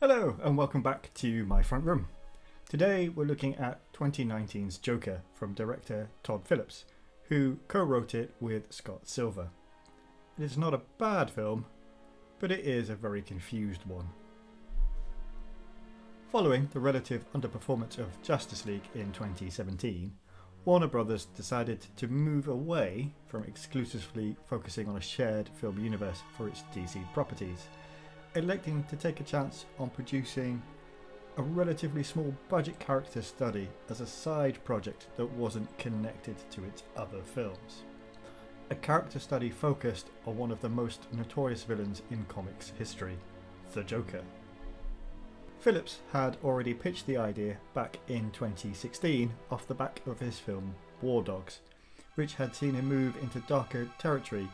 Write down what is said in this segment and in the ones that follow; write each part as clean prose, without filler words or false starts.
Hello and welcome back to my front room. Today we're looking at 2019's Joker from director Todd Phillips, who co-wrote it with Scott Silver. It is not a bad film, but it is a very confused one. Following the relative underperformance of Justice League in 2017, Warner Brothers decided to move away from exclusively focusing on a shared film universe for its DC properties, electing to take a chance on producing a relatively small budget character study as a side project that wasn't connected to its other films. A character study focused on one of the most notorious villains in comics history, the Joker. Phillips had already pitched the idea back in 2016 off the back of his film War Dogs, which had seen him move into darker territory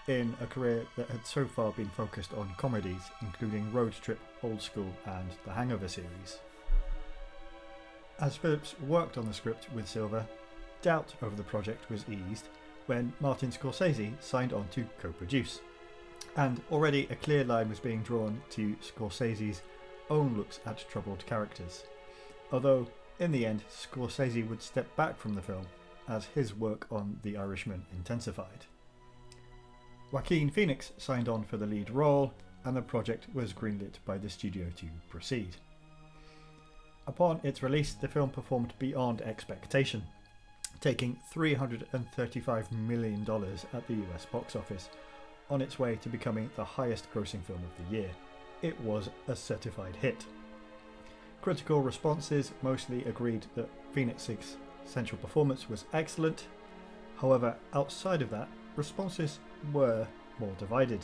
in a career that had so far been focused on comedies, including Road Trip, Old School and the Hangover series. As Phillips worked on the script with Silver, doubt over the project was eased when Martin Scorsese signed on to co-produce, and already a clear line was being drawn to Scorsese's own looks at troubled characters, although in the end Scorsese would step back from the film as his work on The Irishman intensified. Joaquin Phoenix signed on for the lead role, and the project was greenlit by the studio to proceed. Upon its release, the film performed beyond expectation, taking $335 million at the US box office, on its way to becoming the highest grossing film of the year. It was a certified hit. Critical responses mostly agreed that Phoenix's central performance was excellent. However, outside of that, responses were more divided,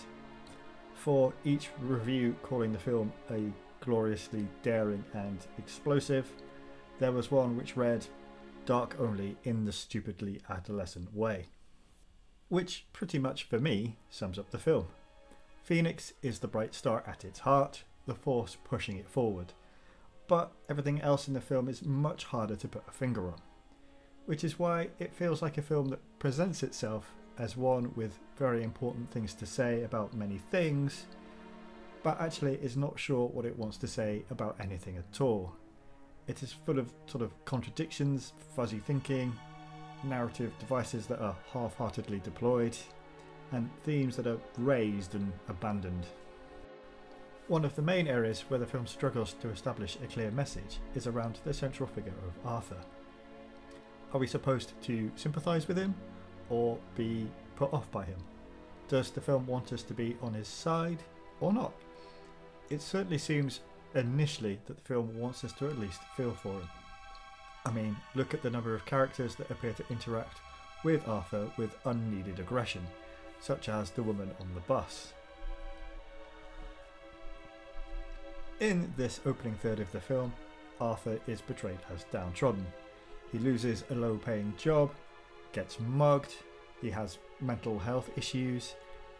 for each review calling the film a gloriously daring and explosive. There was one which read, "dark only in the stupidly adolescent way," which pretty much for me sums up the film. Phoenix is the bright star at its heart, the force pushing it forward, but everything else in the film is much harder to put a finger on, which is why it feels like a film that presents itself as one with very important things to say about many things, but actually is not sure what it wants to say about anything at all. It is full of sort of contradictions, fuzzy thinking, narrative devices that are half-heartedly deployed, and themes that are raised and abandoned. One of the main areas where the film struggles to establish a clear message is around the central figure of Arthur. Are we supposed to sympathise with him, or be put off by him? Does the film want us to be on his side or not? It certainly seems initially that the film wants us to at least feel for him. I mean, look at the number of characters that appear to interact with Arthur with unneeded aggression, such as the woman on the bus. In this opening third of the film, Arthur is portrayed as downtrodden. He loses a low-paying job, gets mugged, he has mental health issues,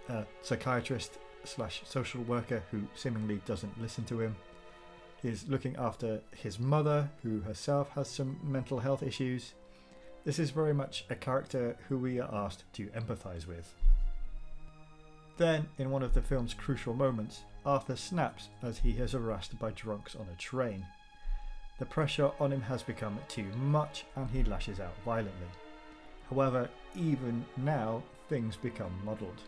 a psychiatrist / social worker who seemingly doesn't listen to him, is looking after his mother who herself has some mental health issues. This is very much a character who we are asked to empathise with. Then, in one of the film's crucial moments, Arthur snaps as he is harassed by drunks on a train. The pressure on him has become too much and he lashes out violently. However, even now, things become muddled.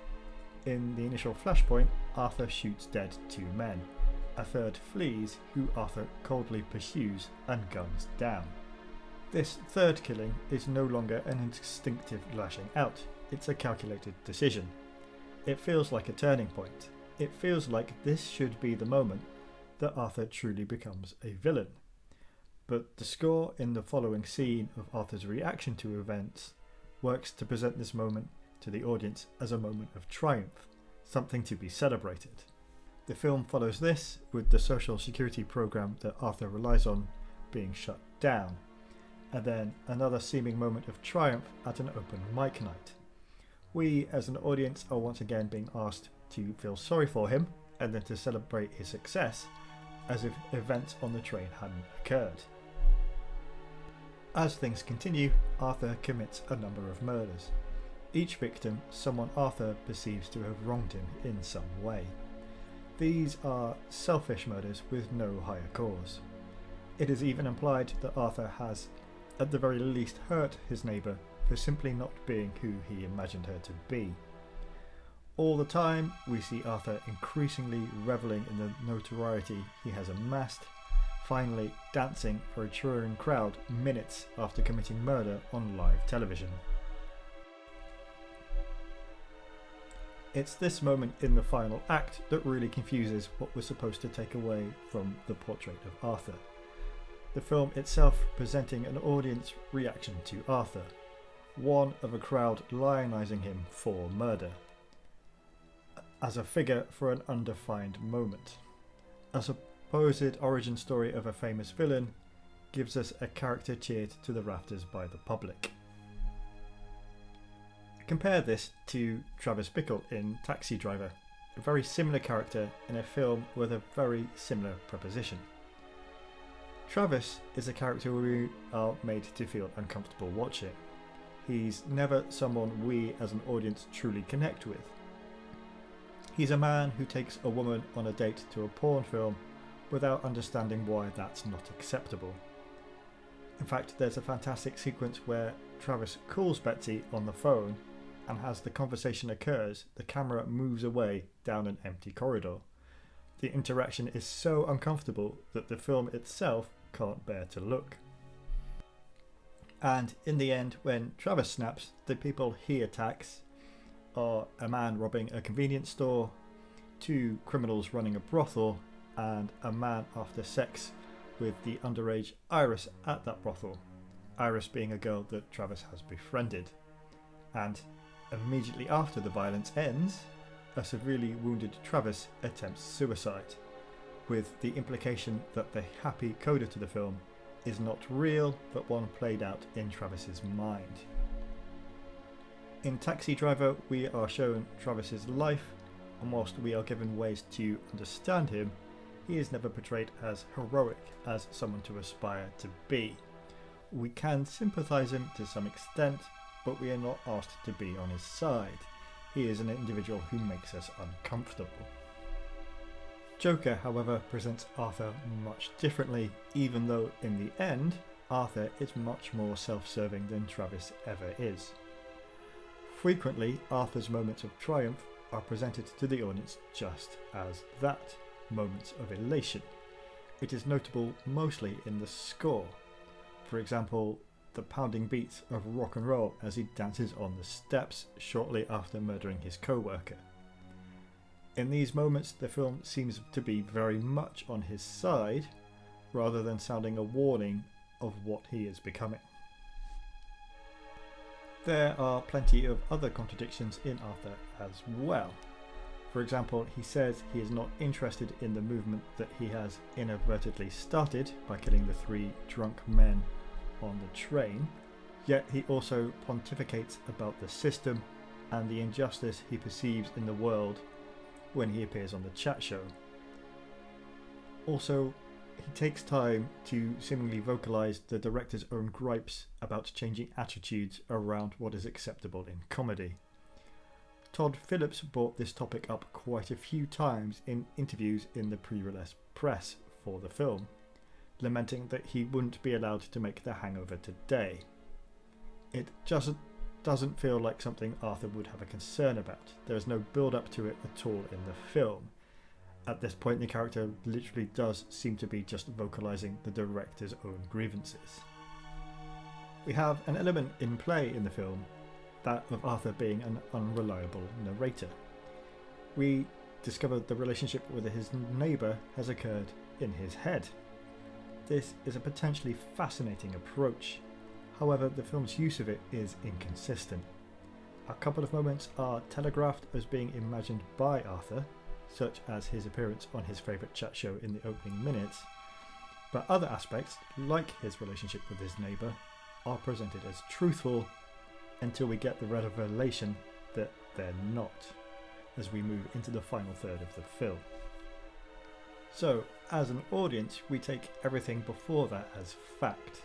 In the initial flashpoint, Arthur shoots dead 2 men. A third flees, who Arthur coldly pursues and guns down. This third killing is no longer an instinctive lashing out, it's a calculated decision. It feels like a turning point. It feels like this should be the moment that Arthur truly becomes a villain. But the score in the following scene of Arthur's reaction to events works to present this moment to the audience as a moment of triumph, something to be celebrated. The film follows this with the social security program that Arthur relies on being shut down, and then another seeming moment of triumph at an open mic night. We as an audience are once again being asked to feel sorry for him and then to celebrate his success as if events on the train hadn't occurred. As things continue, Arthur commits a number of murders, each victim someone Arthur perceives to have wronged him in some way. These are selfish murders with no higher cause. It is even implied that Arthur has, at the very least, hurt his neighbour for simply not being who he imagined her to be. All the time, we see Arthur increasingly revelling in the notoriety he has amassed, finally dancing for a cheering crowd minutes after committing murder on live television. It's this moment in the final act that really confuses what we're supposed to take away from the portrait of Arthur. The film itself presenting an audience reaction to Arthur, one of a crowd lionising him for murder, as a figure for an undefined moment. A supposed origin story of a famous villain gives us a character cheered to the rafters by the public. Compare this to Travis Bickle in Taxi Driver, a very similar character in a film with a very similar proposition. Travis is a character we are made to feel uncomfortable watching. He's never someone we as an audience truly connect with. He's a man who takes a woman on a date to a porn film without understanding why that's not acceptable. In fact, there's a fantastic sequence where Travis calls Betsy on the phone, and as the conversation occurs, the camera moves away down an empty corridor. The interaction is so uncomfortable that the film itself can't bear to look. And in the end, when Travis snaps, the people he attacks are a man robbing a convenience store, two criminals running a brothel, and a man after sex with the underage Iris at that brothel, Iris being a girl that Travis has befriended. And immediately after the violence ends, a severely wounded Travis attempts suicide, with the implication that the happy coda to the film is not real but one played out in Travis's mind. In Taxi Driver, we are shown Travis's life, and whilst we are given ways to understand him, he is never portrayed as heroic, as someone to aspire to be. We can sympathise him to some extent, but we are not asked to be on his side. He is an individual who makes us uncomfortable. Joker, however, presents Arthur much differently, even though in the end, Arthur is much more self-serving than Travis ever is. Frequently, Arthur's moments of triumph are presented to the audience just as that, moments of elation. It is notable mostly in the score. For example, the pounding beats of rock and roll as he dances on the steps shortly after murdering his co-worker. In these moments, the film seems to be very much on his side, rather than sounding a warning of what he is becoming. There are plenty of other contradictions in Arthur as well. For example, he says he is not interested in the movement that he has inadvertently started by killing the three drunk men on the train, yet he also pontificates about the system and the injustice he perceives in the world when he appears on the chat show. Also, he takes time to seemingly vocalise the director's own gripes about changing attitudes around what is acceptable in comedy. Todd Phillips brought this topic up quite a few times in interviews in the pre-release press for the film, lamenting that he wouldn't be allowed to make The Hangover today. It just doesn't feel like something Arthur would have a concern about. There is no build-up to it at all in the film. At this point, the character literally does seem to be just vocalising the director's own grievances. We have an element in play in the film, that of Arthur being an unreliable narrator. We discover the relationship with his neighbour has occurred in his head. This is a potentially fascinating approach. However, the film's use of it is inconsistent. A couple of moments are telegraphed as being imagined by Arthur, such as his appearance on his favourite chat show in the opening minutes, but other aspects, like his relationship with his neighbour, are presented as truthful until we get the revelation that they're not, as we move into the final third of the film. So, as an audience, we take everything before that as fact.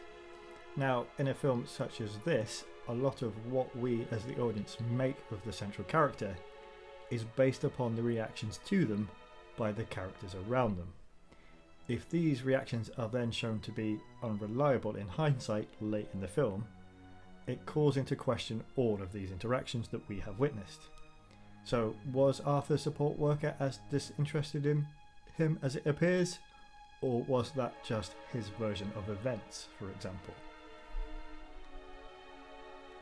Now, in a film such as this, a lot of what we as the audience make of the central character is based upon the reactions to them by the characters around them. If these reactions are then shown to be unreliable in hindsight late in the film, it calls into question all of these interactions that we have witnessed. So, was Arthur's support worker as disinterested in him as it appears? Or was that just his version of events, for example?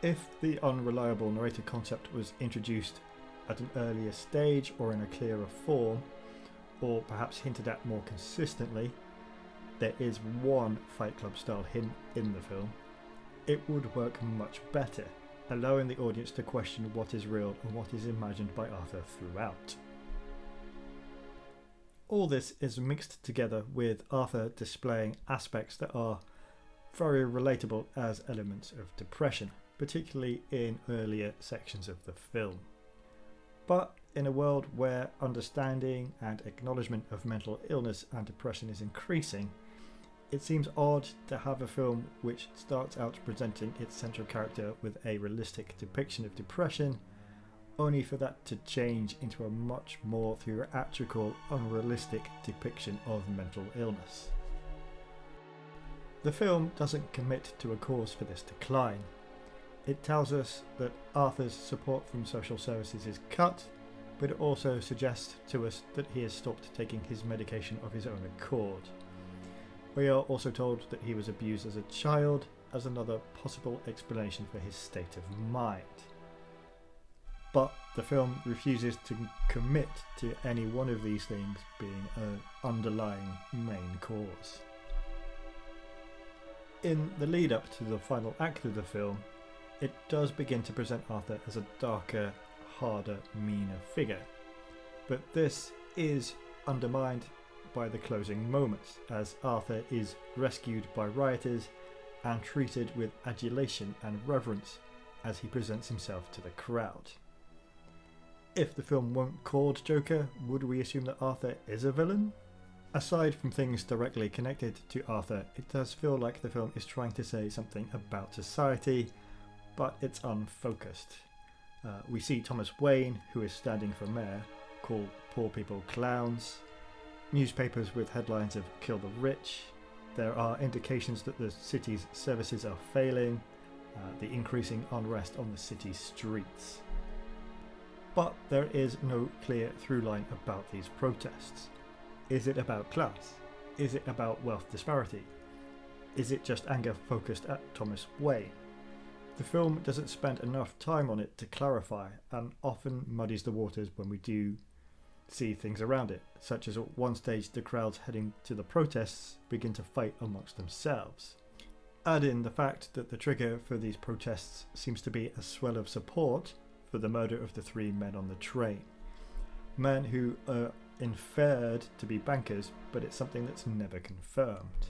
If the unreliable narrator concept was introduced at an earlier stage or in a clearer form, or perhaps hinted at more consistently, there is one Fight Club style hint in the film, it would work much better, allowing the audience to question what is real and what is imagined by Arthur throughout. All this is mixed together with Arthur displaying aspects that are very relatable as elements of depression, particularly in earlier sections of the film. But in a world where understanding and acknowledgement of mental illness and depression is increasing, it seems odd to have a film which starts out presenting its central character with a realistic depiction of depression, only for that to change into a much more theatrical, unrealistic depiction of mental illness. The film doesn't commit to a cause for this decline. It tells us that Arthur's support from social services is cut, but it also suggests to us that he has stopped taking his medication of his own accord. We are also told that he was abused as a child, as another possible explanation for his state of mind. But the film refuses to commit to any one of these things being an underlying main cause. In the lead up to the final act of the film, it does begin to present Arthur as a darker, harder, meaner figure. But this is undermined by the closing moments, as Arthur is rescued by rioters and treated with adulation and reverence as he presents himself to the crowd. If the film weren't called Joker, would we assume that Arthur is a villain? Aside from things directly connected to Arthur, it does feel like the film is trying to say something about society, but it's unfocused. We see Thomas Wayne, who is standing for mayor, call poor people clowns. Newspapers with headlines of "Kill the Rich." There are indications that the city's services are failing, the increasing unrest on the city's streets. But there is no clear through line about these protests. Is it about class? Is it about wealth disparity? Is it just anger focused at Thomas Wayne? The film doesn't spend enough time on it to clarify, and often muddies the waters when we do see things around it, such as at one stage the crowds heading to the protests begin to fight amongst themselves. Add in the fact that the trigger for these protests seems to be a swell of support for the murder of the 3 men on the train. Men who are inferred to be bankers, but it's something that's never confirmed.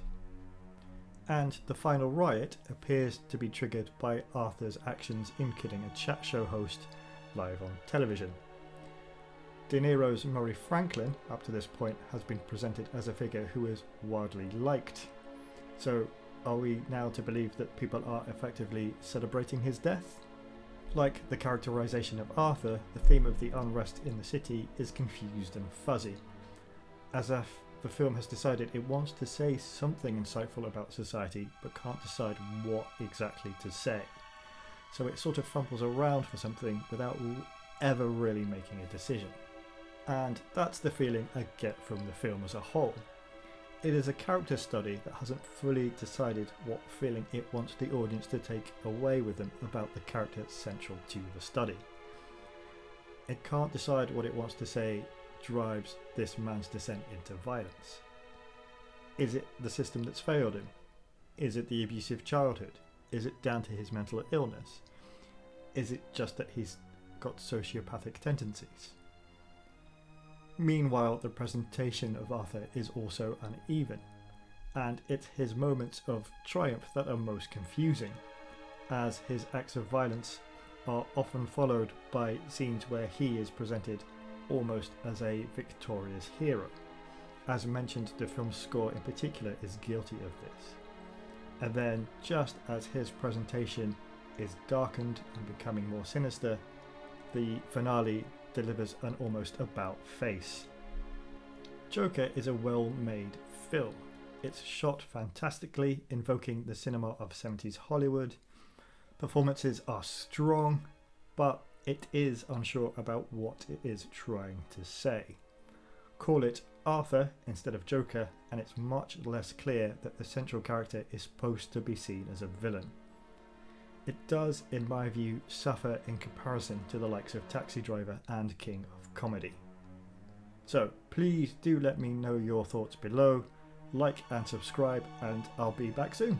And the final riot appears to be triggered by Arthur's actions in killing a chat show host live on television. De Niro's Murray Franklin, up to this point, has been presented as a figure who is widely liked. So, are we now to believe that people are effectively celebrating his death? Like the characterization of Arthur, the theme of the unrest in the city is confused and fuzzy, as if the film has decided it wants to say something insightful about society but can't decide what exactly to say. So it sort of fumbles around for something without ever really making a decision. And that's the feeling I get from the film as a whole. It is a character study that hasn't fully decided what feeling it wants the audience to take away with them about the character central to the study. It can't decide what it wants to say drives this man's descent into violence. Is it the system that's failed him? Is it the abusive childhood? Is it down to his mental illness? Is it just that he's got sociopathic tendencies? Meanwhile, the presentation of Arthur is also uneven, and it's his moments of triumph that are most confusing, as his acts of violence are often followed by scenes where he is presented almost as a victorious hero. As mentioned, the film's score in particular is guilty of this. And then, just as his presentation is darkened and becoming more sinister, the finale delivers an almost about face. Joker is a well-made film. It's shot fantastically, invoking the cinema of 70s Hollywood. Performances are strong, but it is unsure about what it is trying to say. Call it Arthur instead of Joker, and it's much less clear that the central character is supposed to be seen as a villain. It does, in my view, suffer in comparison to the likes of Taxi Driver and King of Comedy. So please do let me know your thoughts below, like and subscribe, and I'll be back soon.